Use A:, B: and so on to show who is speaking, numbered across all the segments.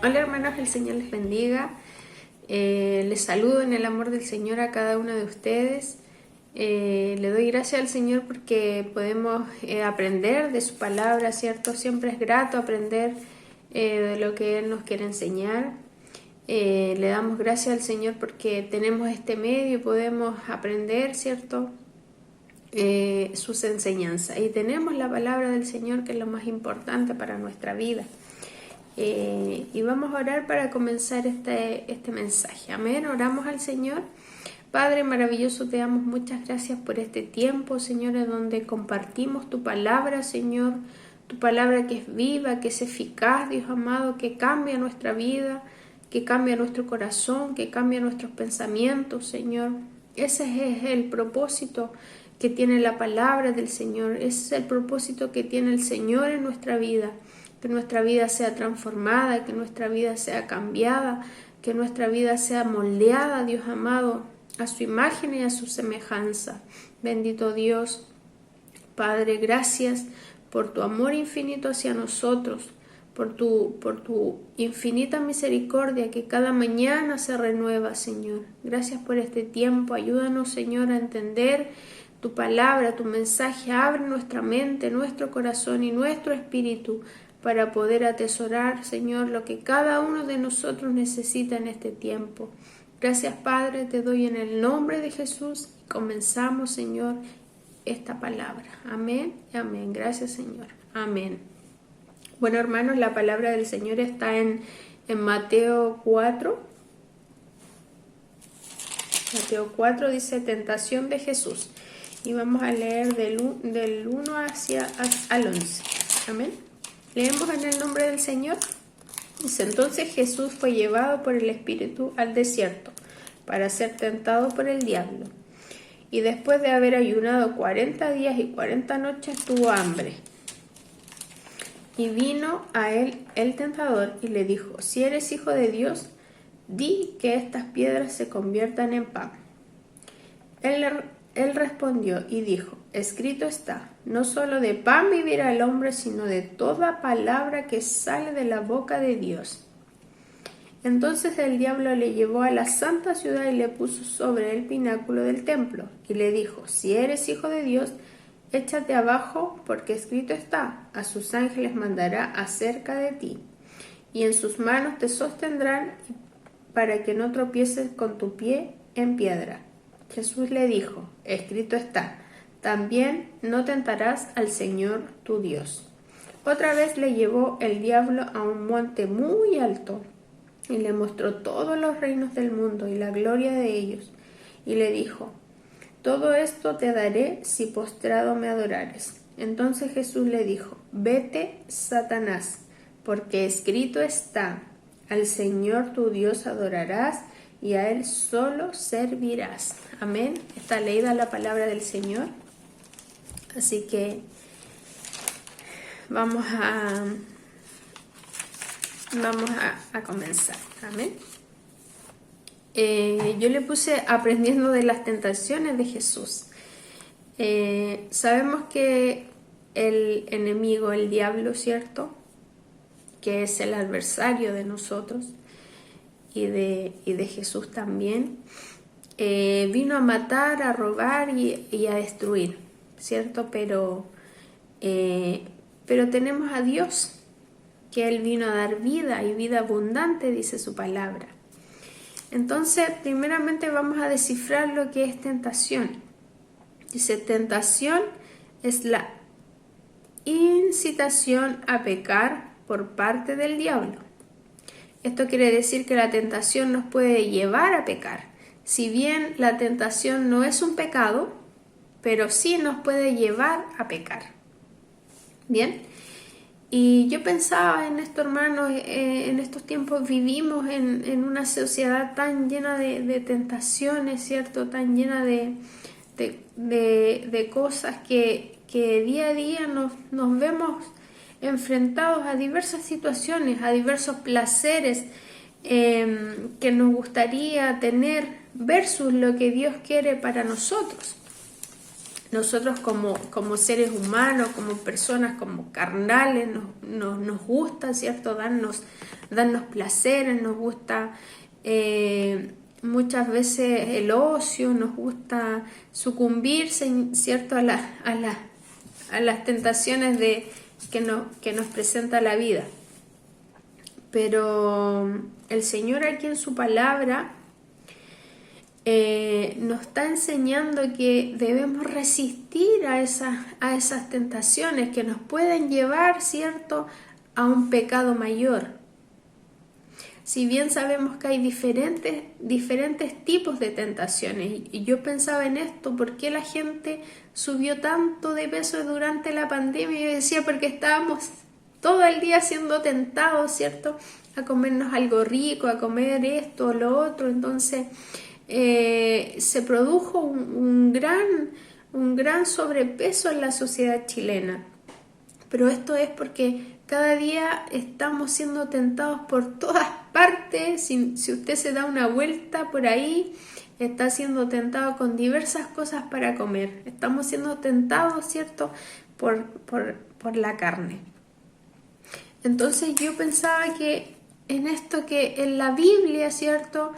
A: Hola hermanos, el Señor les bendiga. Les saludo en el amor del Señor a cada uno de ustedes. Le doy gracias al Señor porque podemos aprender de su palabra, ¿cierto? Siempre es grato aprender de lo que Él nos quiere enseñar. Le damos gracias al Señor porque tenemos este medio y podemos aprender, ¿cierto? Sus enseñanzas. Y tenemos la palabra del Señor, que es lo más importante para nuestra vida. Y vamos a orar para comenzar este mensaje. Amén. Oramos al Señor. Padre maravilloso, te damos muchas gracias por este tiempo, Señor, en donde compartimos tu palabra, Señor. Tu palabra que es viva, que es eficaz, Dios amado, que cambia nuestra vida, que cambia nuestro corazón, que cambia nuestros pensamientos, Señor. Ese es el propósito que tiene la palabra del Señor. Ese es el propósito que tiene el Señor en nuestra vida. Que nuestra vida sea transformada, que nuestra vida sea cambiada, que nuestra vida sea moldeada, Dios amado, a su imagen y a su semejanza. Bendito Dios, Padre, gracias por tu amor infinito hacia nosotros, por tu infinita misericordia que cada mañana se renueva, Señor. Gracias por este tiempo. Ayúdanos, Señor, a entender tu palabra, tu mensaje. Abre nuestra mente, nuestro corazón y nuestro espíritu para poder atesorar, Señor, lo que cada uno de nosotros necesita en este tiempo. Gracias, Padre, te doy en el nombre de Jesús y comenzamos, Señor, esta palabra. Amén y amén. Gracias, Señor. Amén. Bueno, hermanos, la palabra del Señor está en Mateo 4. Mateo 4 dice tentación de Jesús. Y vamos a leer del 1 al 11. Amén. Leemos en el nombre del Señor. Dice: entonces Jesús fue llevado por el Espíritu al desierto para ser tentado por el diablo. Y después de haber ayunado 40 días y 40 noches tuvo hambre. Y vino a él el tentador y le dijo: si eres hijo de Dios, di que estas piedras se conviertan en pan. Él respondió y dijo: escrito está, no solo de pan vivirá el hombre, sino de toda palabra que sale de la boca de Dios. Entonces el diablo le llevó a la santa ciudad y le puso sobre el pináculo del templo, y le dijo: si eres hijo de Dios, échate abajo, porque escrito está, a sus ángeles mandará acerca de ti, y en sus manos te sostendrán para que no tropieces con tu pie en piedra. Jesús le dijo: escrito está, también no tentarás al Señor tu Dios. Otra vez le llevó el diablo a un monte muy alto y le mostró todos los reinos del mundo y la gloria de ellos. Y le dijo: todo esto te daré si postrado me adorares. Entonces Jesús le dijo: vete, Satanás, porque escrito está, al Señor tu Dios adorarás y a Él solo servirás. Amén. Está leída la palabra del Señor. Así que vamos a comenzar. Amén. Yo le puse aprendiendo de las tentaciones de Jesús. Sabemos que el enemigo, el diablo, ¿cierto?, que es el adversario de nosotros y de Jesús también, vino a matar, a robar y a destruir, ¿cierto? Pero tenemos a Dios, que Él vino a dar vida y vida abundante, dice su palabra. Entonces, primeramente vamos a descifrar lo que es tentación. Dice: tentación es la incitación a pecar por parte del diablo. Esto quiere decir que la tentación nos puede llevar a pecar. Si bien la tentación no es un pecado, pero sí nos puede llevar a pecar. Bien. Y yo pensaba en esto, hermanos, en estos tiempos vivimos en una sociedad tan llena de tentaciones, ¿cierto? Tan llena de cosas que día a día nos vemos enfrentados a diversas situaciones, a diversos placeres que nos gustaría tener versus lo que Dios quiere para nosotros. nosotros como seres humanos, como personas, como carnales, nos gusta, ¿cierto? Darnos placeres, nos gusta muchas veces el ocio, nos gusta sucumbirse, ¿cierto? A las tentaciones que nos presenta la vida. Pero el Señor aquí en su palabra nos está enseñando que debemos resistir a esas tentaciones que nos pueden llevar, ¿cierto?, a un pecado mayor. Si bien sabemos que hay diferentes tipos de tentaciones, y yo pensaba en esto, ¿por qué la gente subió tanto de peso durante la pandemia? Yo decía, porque estábamos todo el día siendo tentados, ¿cierto?, a comernos algo rico, a comer esto o lo otro. Entonces se produjo un gran sobrepeso en la sociedad chilena. Pero esto es porque cada día estamos siendo tentados por todas partes. Si usted se da una vuelta por ahí, está siendo tentado con diversas cosas para comer. Estamos siendo tentados, ¿cierto?, por la carne. Entonces yo pensaba que en esto, que en la Biblia, ¿cierto?,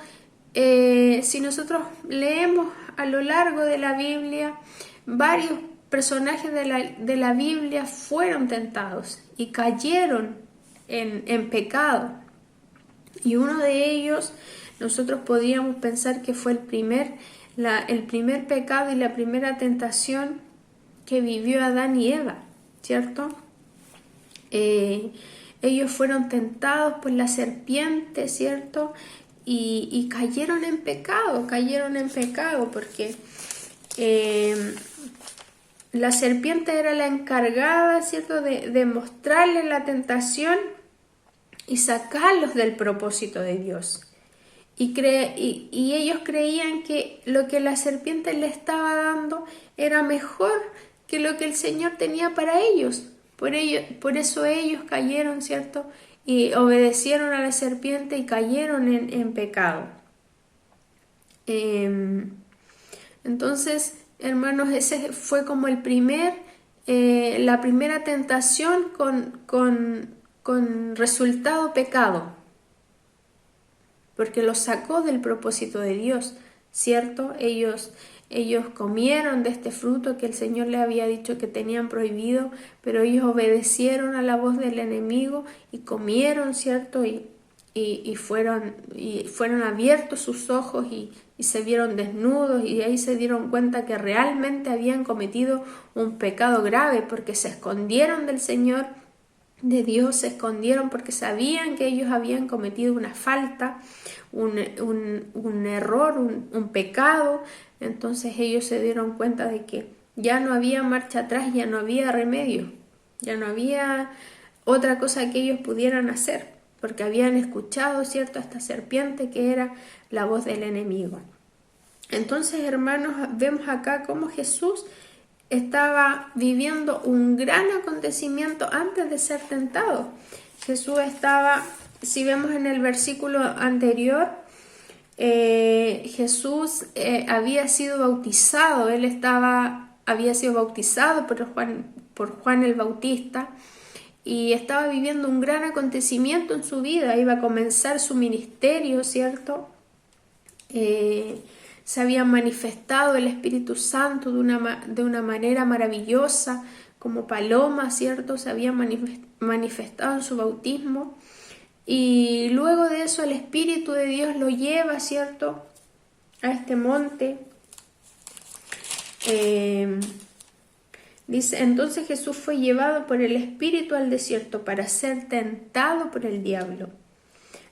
A: si nosotros leemos a lo largo de la Biblia, varios personajes de la Biblia fueron tentados y cayeron en pecado. Y uno de ellos, nosotros podríamos pensar que fue el primer pecado y la primera tentación que vivió Adán y Eva, ¿cierto? Ellos fueron tentados por la serpiente, ¿cierto? Y cayeron en pecado porque la serpiente era la encargada, ¿cierto?, de mostrarles la tentación y sacarlos del propósito de Dios. Y ellos creían que lo que la serpiente les estaba dando era mejor que lo que el Señor tenía para ellos. Por eso ellos cayeron, ¿cierto?, y obedecieron a la serpiente y cayeron en pecado. Entonces, hermanos, ese fue como la primera tentación con resultado pecado, porque los sacó del propósito de Dios, ¿cierto? Ellos comieron de este fruto que el Señor les había dicho que tenían prohibido, pero ellos obedecieron a la voz del enemigo y comieron, ¿cierto? Y fueron abiertos sus ojos y se vieron desnudos, y ahí se dieron cuenta que realmente habían cometido un pecado grave, porque se escondieron del Señor, de Dios, se escondieron porque sabían que ellos habían cometido una falta, un error, un pecado. Entonces ellos se dieron cuenta de que ya no había marcha atrás, ya no había remedio, ya no había otra cosa que ellos pudieran hacer, porque habían escuchado, ¿cierto?, a esta serpiente que era la voz del enemigo. Entonces, hermanos, vemos acá cómo Jesús estaba viviendo un gran acontecimiento antes de ser tentado. Jesús estaba, si vemos en el versículo anterior, Jesús había sido bautizado, había sido bautizado por Juan el Bautista, y estaba viviendo un gran acontecimiento en su vida. Iba a comenzar su ministerio, ¿cierto? Se había manifestado el Espíritu Santo de una manera maravillosa, como paloma, ¿cierto? Se había manifestado en su bautismo. Y luego de eso el Espíritu de Dios lo lleva, ¿cierto?, a este monte. Dice, entonces Jesús fue llevado por el Espíritu al desierto para ser tentado por el diablo.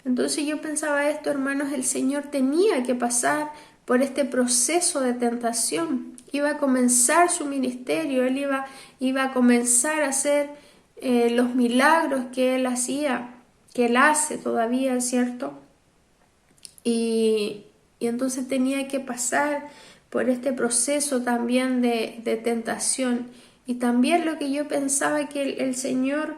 A: Entonces yo pensaba esto, hermanos, el Señor tenía que pasar por este proceso de tentación. Iba a comenzar su ministerio, Él iba a comenzar a hacer los milagros que Él hacía, que Él hace todavía, ¿cierto? Y entonces tenía que pasar por este proceso también de tentación. Y también lo que yo pensaba, que el Señor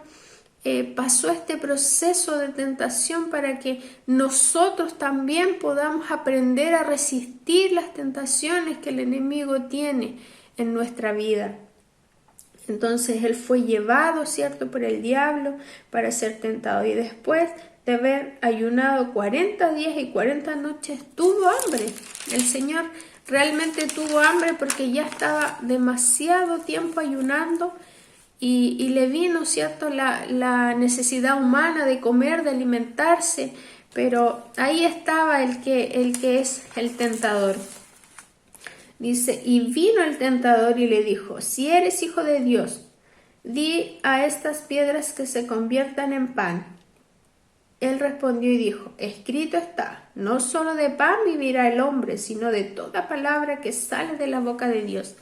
A: pasó este proceso de tentación para que nosotros también podamos aprender a resistir las tentaciones que el enemigo tiene. en nuestra vida. Entonces él fue llevado, ¿cierto?, por el diablo para ser tentado. Y después de haber ayunado 40 días y 40 noches, tuvo hambre. El Señor realmente tuvo hambre porque ya estaba demasiado tiempo ayunando y le vino, ¿cierto?, la necesidad humana de comer, de alimentarse. Pero ahí estaba el que es el tentador. Dice, y vino el tentador y le dijo, si eres hijo de Dios, di a estas piedras que se conviertan en pan. Él respondió y dijo, escrito está, no solo de pan vivirá el hombre, sino de toda palabra que sale de la boca de Dios.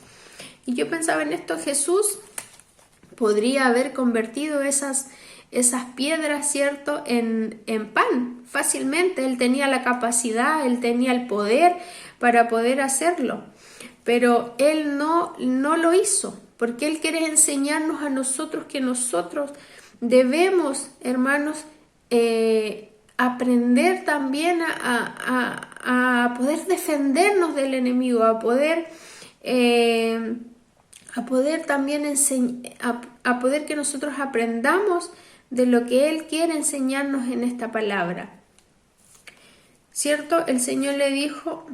A: Y yo pensaba en esto, Jesús podría haber convertido esas piedras, ¿cierto?, en pan fácilmente. Él tenía la capacidad, él tenía el poder para poder hacerlo. Pero él no lo hizo, porque él quiere enseñarnos a nosotros que nosotros debemos, hermanos, aprender también a poder defendernos del enemigo, a poder también a poder que nosotros aprendamos de lo que él quiere enseñarnos en esta palabra. ¿Cierto? El Señor le dijo,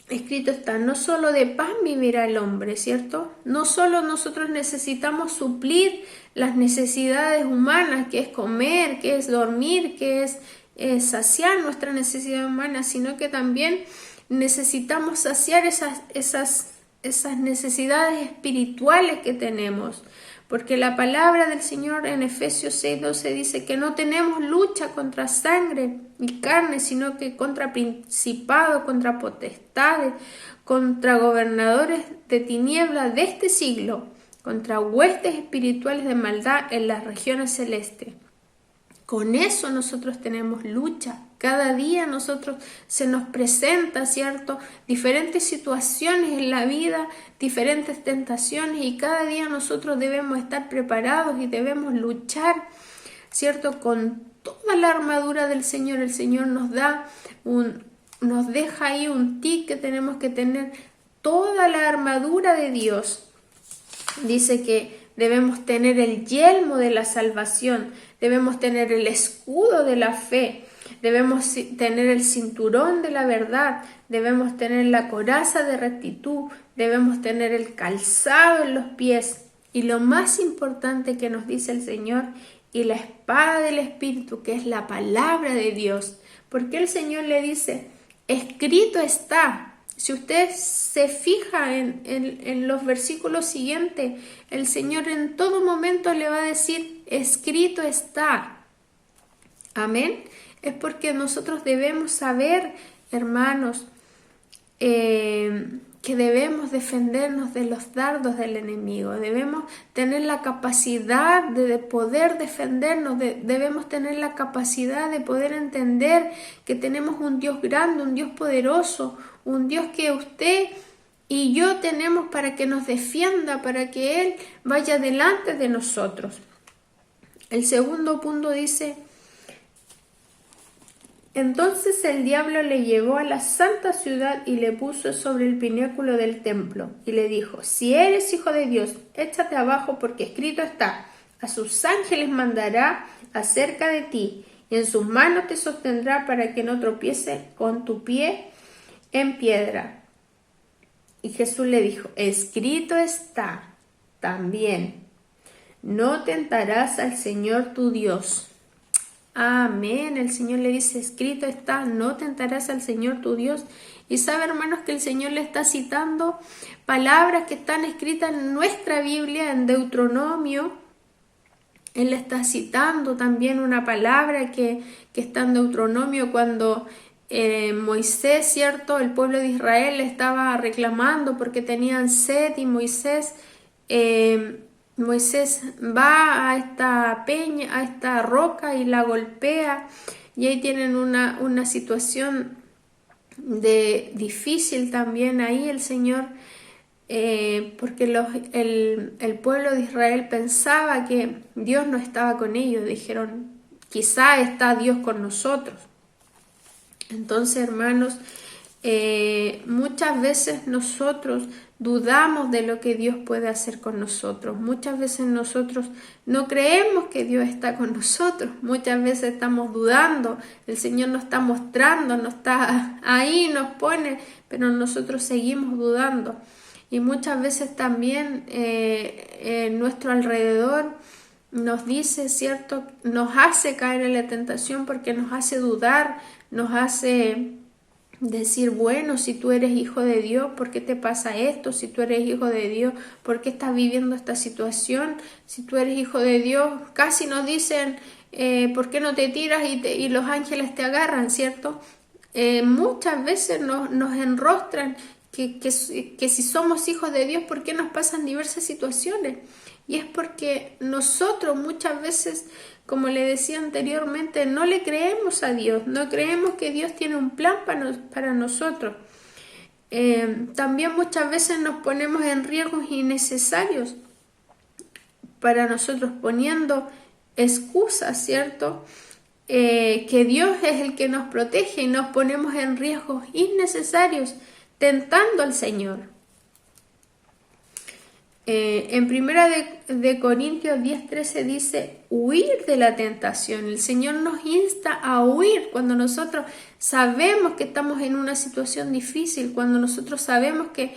A: escrito está, no solo de pan vivirá el hombre, ¿cierto? No solo nosotros necesitamos suplir las necesidades humanas, que es comer, que es dormir, que es saciar nuestra necesidad humana, sino que también necesitamos saciar esas necesidades espirituales que tenemos. Porque la palabra del Señor en Efesios 6:12 dice que no tenemos lucha contra sangre y carne, sino que contra principados, contra potestades, contra gobernadores de tinieblas de este siglo, contra huestes espirituales de maldad en las regiones celestes. Con eso nosotros tenemos lucha. Cada día nosotros se nos presenta, ¿cierto?, diferentes situaciones en la vida, diferentes tentaciones, y cada día nosotros debemos estar preparados y debemos luchar, ¿cierto?, con toda la armadura del Señor. El Señor nos deja ahí un tic que tenemos que tener toda la armadura de Dios. Dice que debemos tener el yelmo de la salvación, debemos tener el escudo de la fe, debemos tener el cinturón de la verdad, debemos tener la coraza de rectitud, debemos tener el calzado en los pies y lo más importante que nos dice el Señor, y la espada del Espíritu, que es la palabra de Dios. Porque el Señor le dice, escrito está. Si usted se fija en los versículos siguientes, el Señor en todo momento le va a decir, escrito está. Amén. Es porque nosotros debemos saber, hermanos, que debemos defendernos de los dardos del enemigo. Debemos tener la capacidad de poder defendernos. Debemos tener la capacidad de poder entender que tenemos un Dios grande, un Dios poderoso, un Dios que usted y yo tenemos para que nos defienda, para que Él vaya delante de nosotros. El segundo punto dice, entonces el diablo le llevó a la santa ciudad y le puso sobre el pináculo del templo y le dijo, si eres hijo de Dios, échate abajo, porque escrito está, a sus ángeles mandará acerca de ti y en sus manos te sostendrá para que no tropiece con tu pie en piedra. Y Jesús le dijo, escrito está también, no tentarás al Señor tu Dios. Amén. El Señor le dice, escrito está, no tentarás al Señor tu Dios. Y sabe, hermanos, que el Señor le está citando palabras que están escritas en nuestra Biblia, en Deuteronomio. Él le está citando también una palabra que está en Deuteronomio cuando Moisés, ¿cierto?, el pueblo de Israel le estaba reclamando porque tenían sed, y Moisés va a esta peña, a esta roca, y la golpea, y ahí tienen una situación difícil también ahí el Señor, porque el pueblo de Israel pensaba que Dios no estaba con ellos. Dijeron, quizá está Dios con nosotros. Entonces, hermanos, muchas veces nosotros dudamos de lo que Dios puede hacer con nosotros. Muchas veces nosotros no creemos que Dios está con nosotros. Muchas veces estamos dudando. El Señor nos está mostrando, nos está ahí, nos pone, pero nosotros seguimos dudando. Y muchas veces también en nuestro alrededor nos dice, ¿cierto? Nos hace caer en la tentación porque nos hace dudar, nos hace decir, bueno, si tú eres hijo de Dios, ¿por qué te pasa esto? Si tú eres hijo de Dios, ¿por qué estás viviendo esta situación? Si tú eres hijo de Dios, casi nos dicen, ¿por qué no te tiras y los ángeles te agarran, ¿cierto? Muchas veces nos enrostran que si somos hijos de Dios, ¿por qué nos pasan diversas situaciones? Y es porque nosotros muchas veces, como le decía anteriormente, no le creemos a Dios, no creemos que Dios tiene un plan para nosotros. También muchas veces nos ponemos en riesgos innecesarios para nosotros, poniendo excusas, ¿cierto? Que Dios es el que nos protege y nos ponemos en riesgos innecesarios, tentando al Señor. En primera de Corintios 10:13 dice, huir de la tentación. El Señor nos insta a huir cuando nosotros sabemos que estamos en una situación difícil, cuando nosotros sabemos que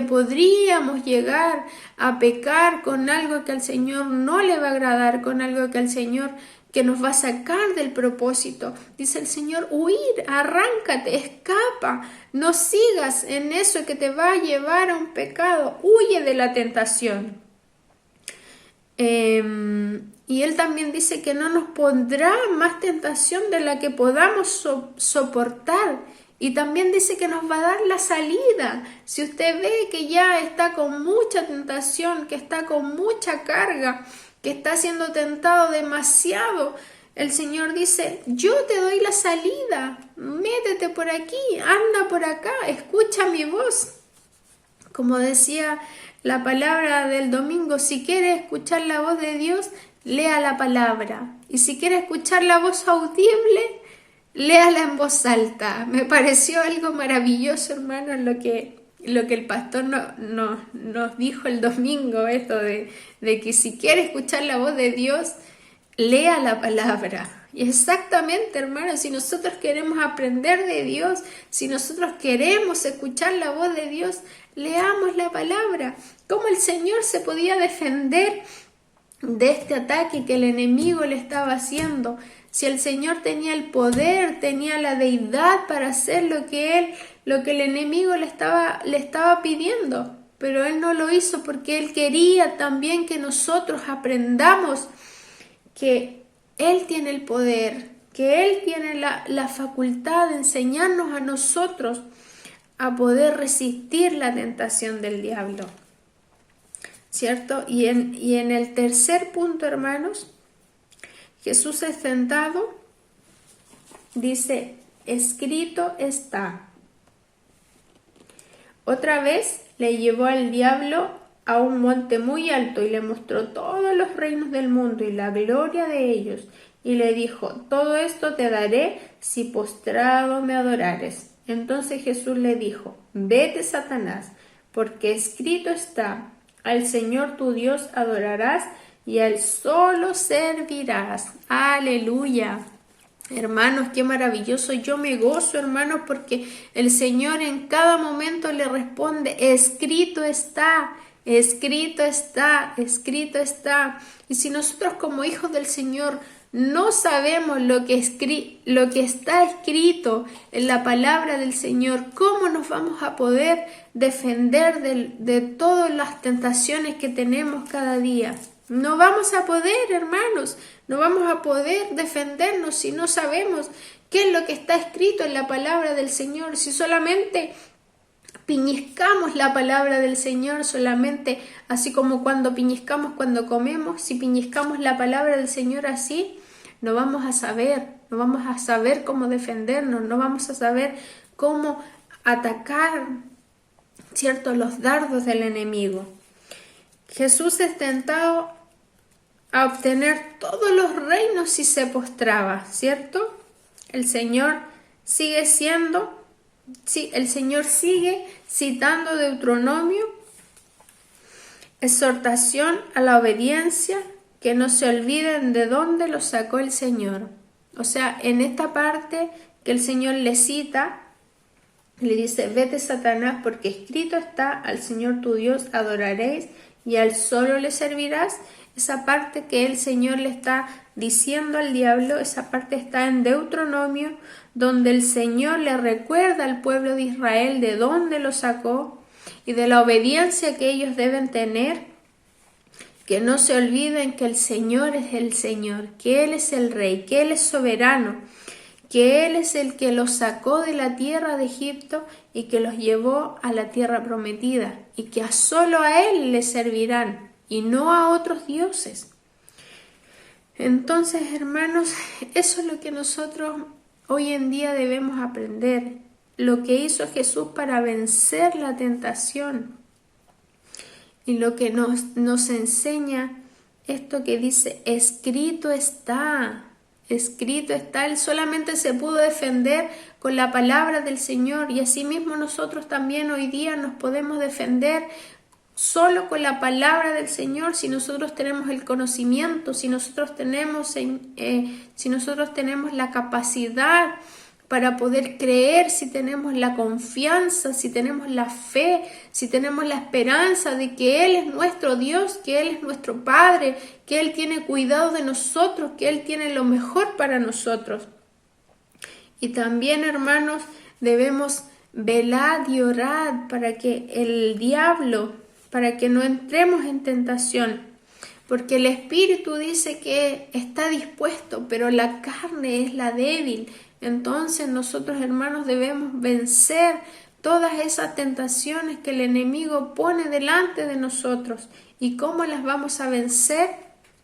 A: podríamos llegar a pecar con algo que al Señor no le va a agradar, con algo que al Señor que nos va a sacar del propósito. Dice el Señor, huir, arráncate, escapa, no sigas en eso que te va a llevar a un pecado, huye de la tentación. Y Él también dice que no nos pondrá más tentación de la que podamos soportar. Y también dice que nos va a dar la salida. Si usted ve que ya está con mucha tentación, que está con mucha carga, que está siendo tentado demasiado, el Señor dice, yo te doy la salida, métete por aquí, anda por acá, escucha mi voz. Como decía la palabra del domingo, si quiere escuchar la voz de Dios, lea la palabra. Y si quiere escuchar la voz audible, léala en voz alta. Me pareció algo maravilloso, hermano, lo que el pastor nos dijo el domingo, esto de que si quiere escuchar la voz de Dios, lea la palabra. Y exactamente, hermano, si nosotros queremos aprender de Dios, si nosotros queremos escuchar la voz de Dios, leamos la palabra. ¿Cómo el Señor se podía defender de este ataque que el enemigo le estaba haciendo? Si el Señor tenía el poder, tenía la deidad para hacer lo que el enemigo le estaba pidiendo, pero Él no lo hizo porque Él quería también que nosotros aprendamos que Él tiene el poder, que Él tiene la facultad de enseñarnos a nosotros a poder resistir la tentación del diablo, ¿cierto? Y en el tercer punto, hermanos, Jesús es sentado, dice, escrito está. Otra vez le llevó al diablo a un monte muy alto y le mostró todos los reinos del mundo y la gloria de ellos. Y le dijo, todo esto te daré si postrado me adorares. Entonces Jesús le dijo, vete, Satanás, porque escrito está, al Señor tu Dios adorarás y a Él solo servirás. Aleluya. Hermanos, qué maravilloso. Yo me gozo, hermanos, porque el Señor en cada momento le responde, escrito está, escrito está, escrito está. Y si nosotros como hijos del Señor no sabemos lo que está escrito en la palabra del Señor, ¿cómo nos vamos a poder defender de todas las tentaciones que tenemos cada día? No vamos a poder, hermanos, no vamos a poder defendernos si no sabemos qué es lo que está escrito en la palabra del Señor. Si solamente piñiscamos la palabra del Señor, solamente así como cuando piñiscamos cuando comemos, si piñiscamos la palabra del Señor así, no vamos a saber cómo defendernos, no vamos a saber cómo atacar, ¿cierto?, los dardos del enemigo. Jesús es tentado a obtener todos los reinos si se postraba, ¿cierto? el Señor sigue citando Deuteronomio, exhortación a la obediencia, que no se olviden de dónde los sacó el Señor. O sea, en esta parte que el Señor le cita, le dice: vete, Satanás, porque escrito está: al Señor tu Dios adoraréis y a él solo le servirás. Esa parte que el Señor le está diciendo al diablo, esa parte está en Deuteronomio, donde el Señor le recuerda al pueblo de Israel de dónde lo sacó y de la obediencia que ellos deben tener, que no se olviden que el Señor es el Señor, que Él es el Rey, que Él es soberano, que Él es el que los sacó de la tierra de Egipto y que los llevó a la tierra prometida, y que solo a Él le servirán y no a otros dioses. Entonces, hermanos, eso es lo que nosotros hoy en día debemos aprender, lo que hizo Jesús para vencer la tentación y lo que nos enseña esto que dice: escrito está. Escrito está. Él solamente se pudo defender con la palabra del Señor, y asimismo nosotros también hoy día nos podemos defender solo con la palabra del Señor, si nosotros tenemos el conocimiento, si nosotros tenemos la capacidad para poder creer, si tenemos la confianza, si tenemos la fe, si tenemos la esperanza de que Él es nuestro Dios, que Él es nuestro Padre, que Él tiene cuidado de nosotros, que Él tiene lo mejor para nosotros. Y también, hermanos, debemos velar y orar para que el diablo, para que no entremos en tentación, porque el espíritu dice que está dispuesto, pero la carne es la débil. Entonces nosotros, hermanos, debemos vencer todas esas tentaciones que el enemigo pone delante de nosotros. ¿Y cómo las vamos a vencer?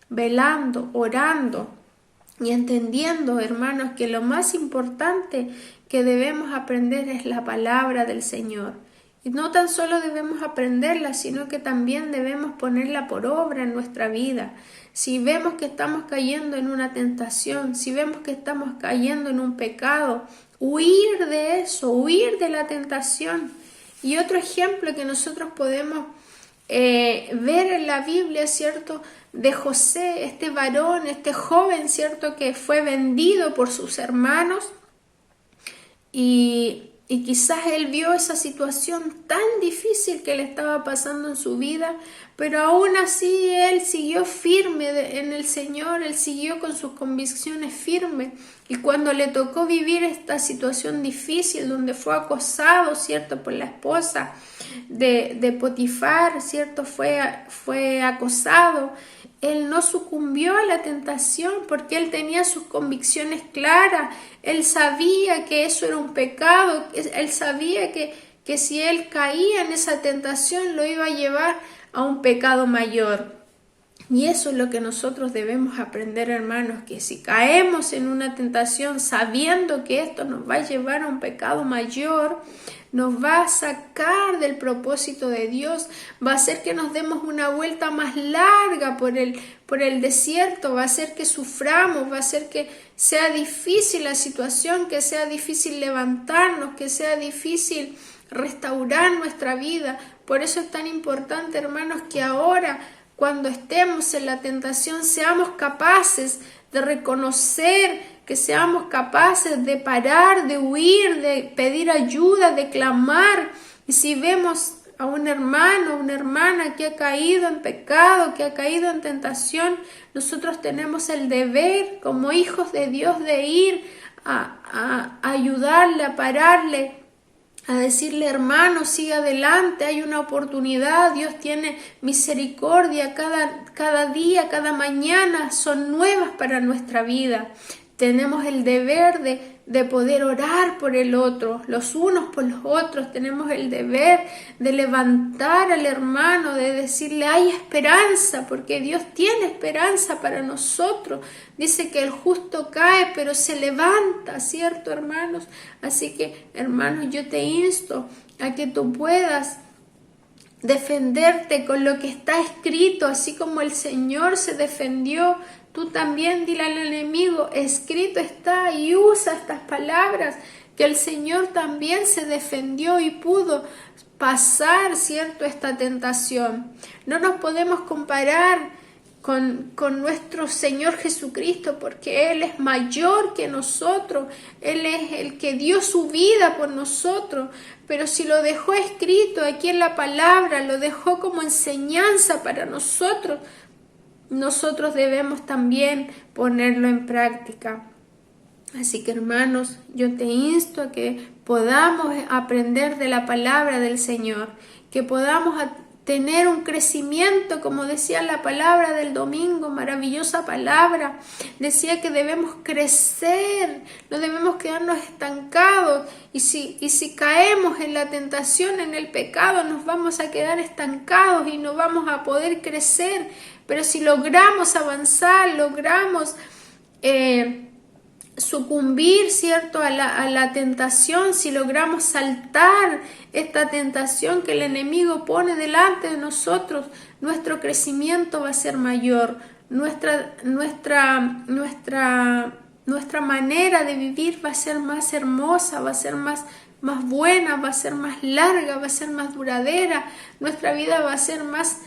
A: Velando, orando y entendiendo, hermanos, que lo más importante que debemos aprender es la palabra del Señor. Y no tan solo debemos aprenderla, sino que también debemos ponerla por obra en nuestra vida. Si vemos que estamos cayendo en una tentación, si vemos que estamos cayendo en un pecado, huir de eso, huir de la tentación. Y otro ejemplo que nosotros podemos ver en la Biblia, ¿cierto?, de José, este varón, este joven, ¿cierto?, que fue vendido por sus hermanos, y quizás él vio esa situación tan difícil que le estaba pasando en su vida, pero aún así él siguió firme en el Señor, él siguió con sus convicciones firmes. Y cuando le tocó vivir esta situación difícil, donde fue acosado, ¿cierto?, por la esposa de Potifar, ¿cierto?, fue acosado, él no sucumbió a la tentación porque él tenía sus convicciones claras. Él sabía que eso era un pecado. Él sabía que si él caía en esa tentación lo iba a llevar a un pecado mayor. Y eso es lo que nosotros debemos aprender, hermanos, que si caemos en una tentación sabiendo que esto nos va a llevar a un pecado mayor, nos va a sacar del propósito de Dios, va a hacer que nos demos una vuelta más larga por el desierto, va a hacer que suframos, va a hacer que sea difícil la situación, que sea difícil levantarnos, que sea difícil restaurar nuestra vida. Por eso es tan importante, hermanos, que ahora, cuando estemos en la tentación, seamos capaces de reconocer, que seamos capaces de parar, de huir, de pedir ayuda, de clamar. Y si vemos a un hermano, una hermana que ha caído en pecado, que ha caído en tentación, nosotros tenemos el deber como hijos de Dios de ir a ayudarle, a pararle, a decirle: hermano, siga adelante, hay una oportunidad, Dios tiene misericordia, cada día, cada mañana son nuevas para nuestra vida. Tenemos el deber de poder orar por el otro, los unos por los otros. Tenemos el deber de levantar al hermano, de decirle: hay esperanza, porque Dios tiene esperanza para nosotros. Dice que el justo cae, pero se levanta, ¿cierto, hermanos? Así que, hermanos, yo te insto a que tú puedas defenderte con lo que está escrito, así como el Señor se defendió. Tú también dile al enemigo, escrito está, y usa estas palabras, que el Señor también se defendió y pudo pasar, ¿cierto?, esta tentación. No nos podemos comparar con nuestro Señor Jesucristo, porque Él es mayor que nosotros, Él es el que dio su vida por nosotros, pero si lo dejó escrito aquí en la palabra, lo dejó como enseñanza para nosotros, nosotros debemos también ponerlo en práctica. Así que, hermanos, yo te insto a que podamos aprender de la palabra del Señor, que podamos tener un crecimiento, como decía la palabra del domingo, maravillosa palabra. Decía que debemos crecer, no debemos quedarnos estancados. Y si caemos en la tentación, en el pecado, nos vamos a quedar estancados y no vamos a poder crecer. Pero si logramos avanzar, logramos sucumbir, ¿cierto?, a la tentación, si logramos saltar esta tentación que el enemigo pone delante de nosotros, nuestro crecimiento va a ser mayor, nuestra manera de vivir va a ser más hermosa, va a ser más buena, va a ser más larga, va a ser más duradera, nuestra vida va a ser más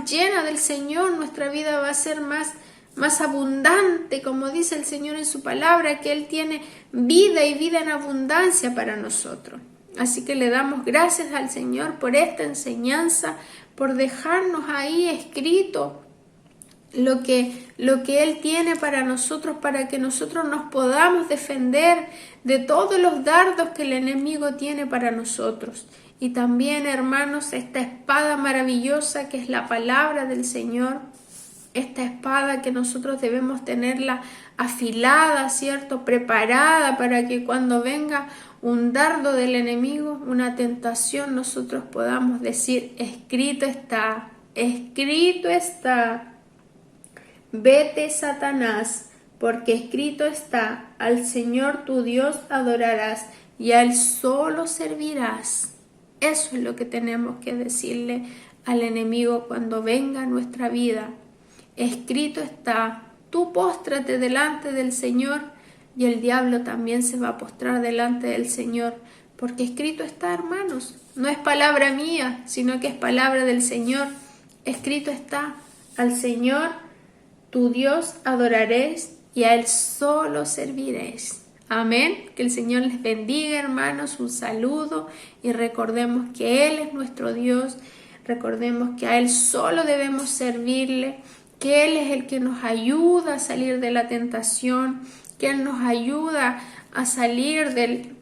A: llena del Señor, nuestra vida va a ser más abundante, como dice el Señor en su palabra, que Él tiene vida y vida en abundancia para nosotros. Así que le damos gracias al Señor por esta enseñanza, por dejarnos ahí escrito lo que Él tiene para nosotros, para que nosotros nos podamos defender de todos los dardos que el enemigo tiene para nosotros. Y también, hermanos, esta espada maravillosa que es la palabra del Señor, esta espada que nosotros debemos tenerla afilada, ¿cierto?, preparada para que cuando venga un dardo del enemigo, una tentación, nosotros podamos decir, escrito está, vete, Satanás, porque escrito está, al Señor tu Dios adorarás y a Él solo servirás. Eso es lo que tenemos que decirle al enemigo cuando venga a nuestra vida. Escrito está, tú póstrate delante del Señor y el diablo también se va a postrar delante del Señor, porque escrito está, hermanos, no es palabra mía, sino que es palabra del Señor. Escrito está, al Señor tu Dios adoraréis y a Él solo serviréis. Amén. Que el Señor les bendiga, hermanos, un saludo y recordemos que Él es nuestro Dios, recordemos que a Él solo debemos servirle, que Él es el que nos ayuda a salir de la tentación, que Él nos ayuda a salir del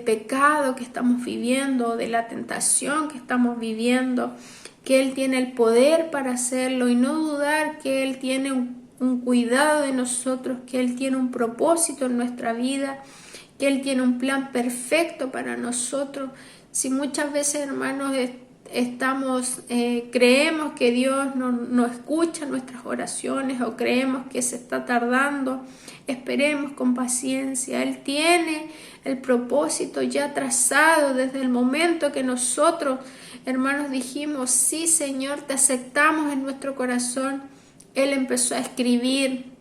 A: pecado que estamos viviendo, de la tentación que estamos viviendo, que Él tiene el poder para hacerlo y no dudar que Él tiene un cuidado de nosotros, que Él tiene un propósito en nuestra vida, que Él tiene un plan perfecto para nosotros. Si muchas veces, hermanos, creemos que Dios no escucha nuestras oraciones o creemos que se está tardando, esperemos con paciencia. Él tiene el propósito ya trazado desde el momento que nosotros, hermanos, dijimos, sí, Señor, te aceptamos en nuestro corazón. Él empezó a escribir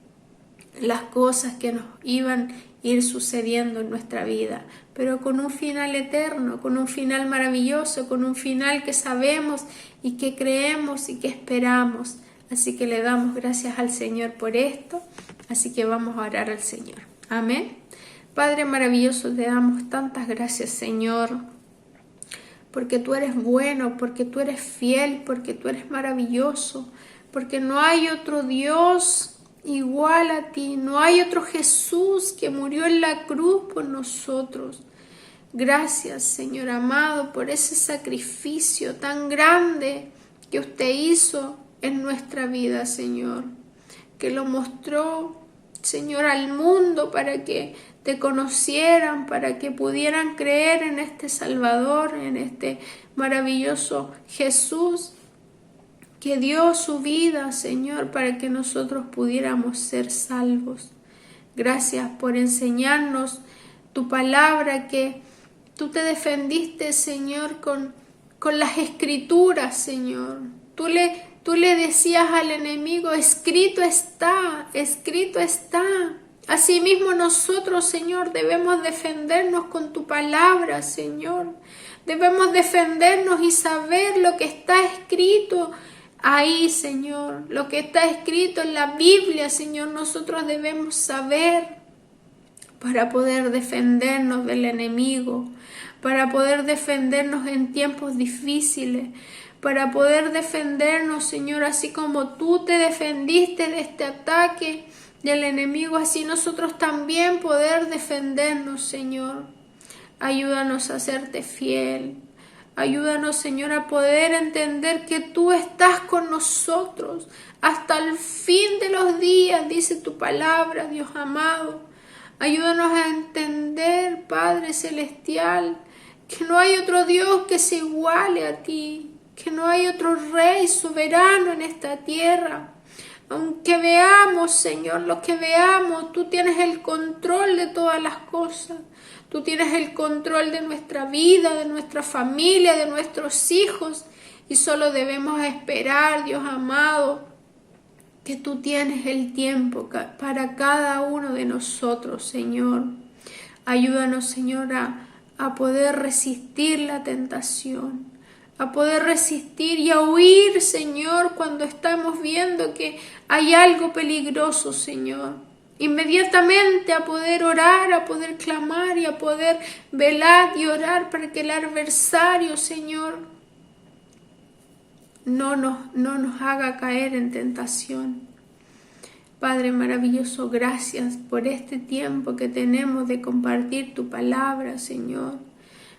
A: las cosas que nos iban a ir sucediendo en nuestra vida, pero con un final eterno, con un final maravilloso, con un final que sabemos y que creemos y que esperamos. Así que le damos gracias al Señor por esto, así que vamos a orar al Señor. Amén. Padre maravilloso, te damos tantas gracias, Señor, porque tú eres bueno, porque tú eres fiel, porque tú eres maravilloso, porque no hay otro Dios igual a ti, no hay otro Jesús que murió en la cruz por nosotros. Gracias, Señor amado, por ese sacrificio tan grande que usted hizo en nuestra vida, Señor, que lo mostró, Señor, al mundo para que te conocieran, para que pudieran creer en este Salvador, en este maravilloso Jesús, que dio su vida, Señor, para que nosotros pudiéramos ser salvos. Gracias por enseñarnos tu palabra, que tú te defendiste, Señor, con con las escrituras, Señor. Tú le decías al enemigo, escrito está, escrito está. Asimismo nosotros, Señor, debemos defendernos con tu palabra, Señor. Debemos defendernos y saber lo que está escrito ahí, Señor. Lo que está escrito en la Biblia, Señor, nosotros debemos saber para poder defendernos del enemigo, para poder defendernos en tiempos difíciles, para poder defendernos, Señor, así como tú te defendiste de este ataque del enemigo, así nosotros también poder defendernos, Señor. Ayúdanos a serte fiel. Ayúdanos, Señor, a poder entender que tú estás con nosotros hasta el fin de los días, dice tu palabra, Dios amado. Ayúdanos a entender, Padre Celestial, que no hay otro Dios que se iguale a ti, que no hay otro Rey soberano en esta tierra. Aunque veamos, Señor, lo que veamos, tú tienes el control de todas las cosas. Tú tienes el control de nuestra vida, de nuestra familia, de nuestros hijos. Y solo debemos esperar, Dios amado, que tú tienes el tiempo para cada uno de nosotros, Señor. Ayúdanos, Señor, a poder resistir la tentación, a poder resistir y a huir, Señor, cuando estamos viendo que hay algo peligroso, Señor. Inmediatamente a poder orar, a poder clamar y a poder velar y orar para que el adversario, Señor, no nos haga caer en tentación. Padre maravilloso, gracias por este tiempo que tenemos de compartir tu palabra, Señor.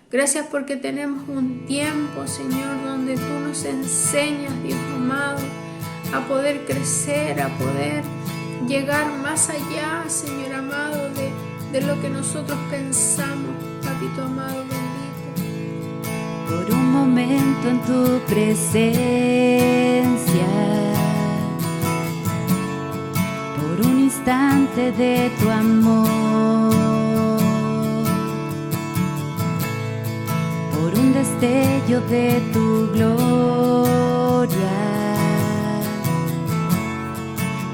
A: Gracias porque tenemos un tiempo, Señor, donde tú nos enseñas, Dios amado, a poder crecer, a poder llegar más allá, Señor amado, de lo que nosotros pensamos, Papito amado bendito.
B: Por un momento en tu presencia, por un instante de tu amor, por un destello de tu gloria,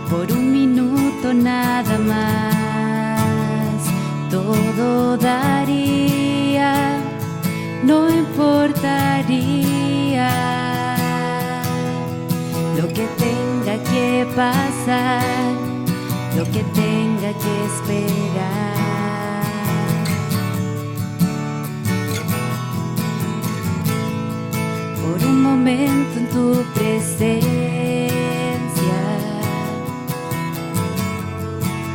B: por un minuto nada más, todo daría, no importaría lo que tenga que pasar, lo que tenga que esperar. Por un momento en tu presencia,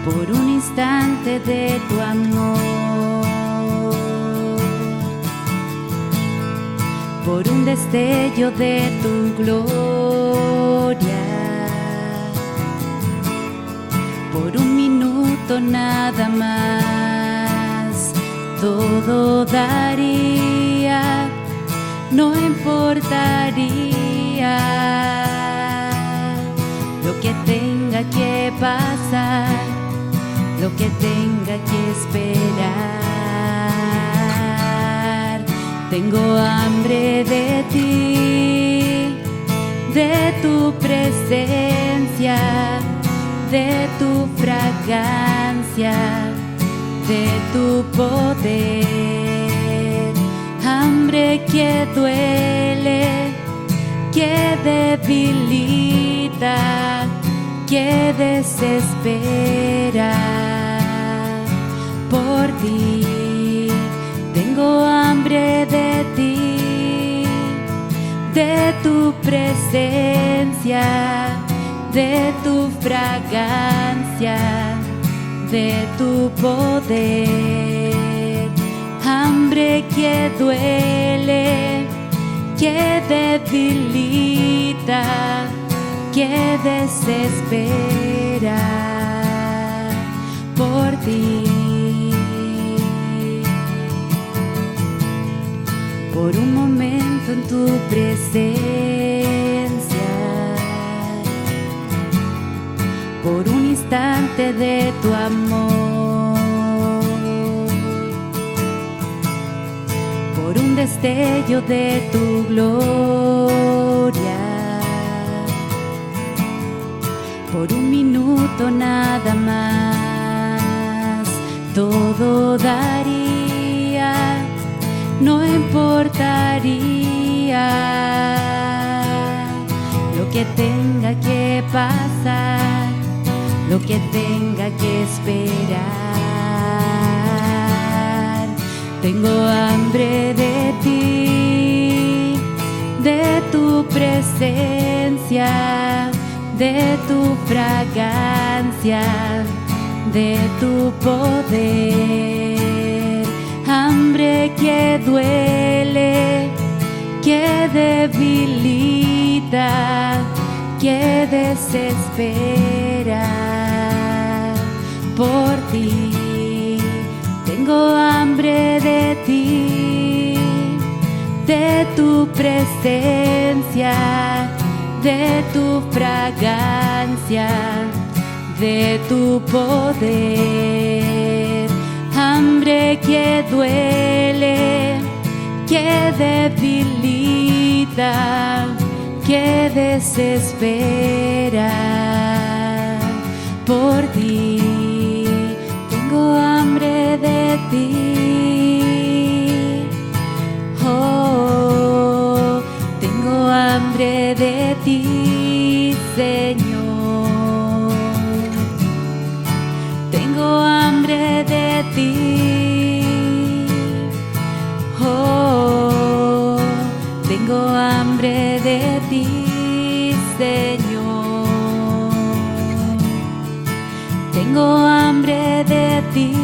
B: por un instante de tu amor, por un destello de tu gloria, por un minuto nada más, todo daría, no importaría lo que tenga que pasar, lo que tenga que esperar. Tengo hambre de ti, de tu presencia, de tu fragancia, de tu poder. Hambre que duele, que debilita, que desespera. Por ti tengo hambre de ti, de tu presencia, de tu fragancia, de tu poder. Hambre que duele, que debilita, que desespera. Por ti, por un momento en tu presencia, por un instante de tu amor, por un destello de tu gloria. Por un minuto nada más, todo daría, no importaría lo que tenga que pasar, lo que tenga que esperar. Tengo hambre de ti, de tu presencia, de tu fragancia, de tu poder. Hambre que duele, que debilita, que desespera por ti. Tengo hambre de ti, de tu presencia, de tu fragancia, de tu poder. Hambre que duele, que debilita, que desespera por ti. Tengo hambre de ti. Oh, tengo hambre de ti, Señor. Tengo hambre de ti. Oh, tengo hambre de ti, Señor. Tengo hambre de ti.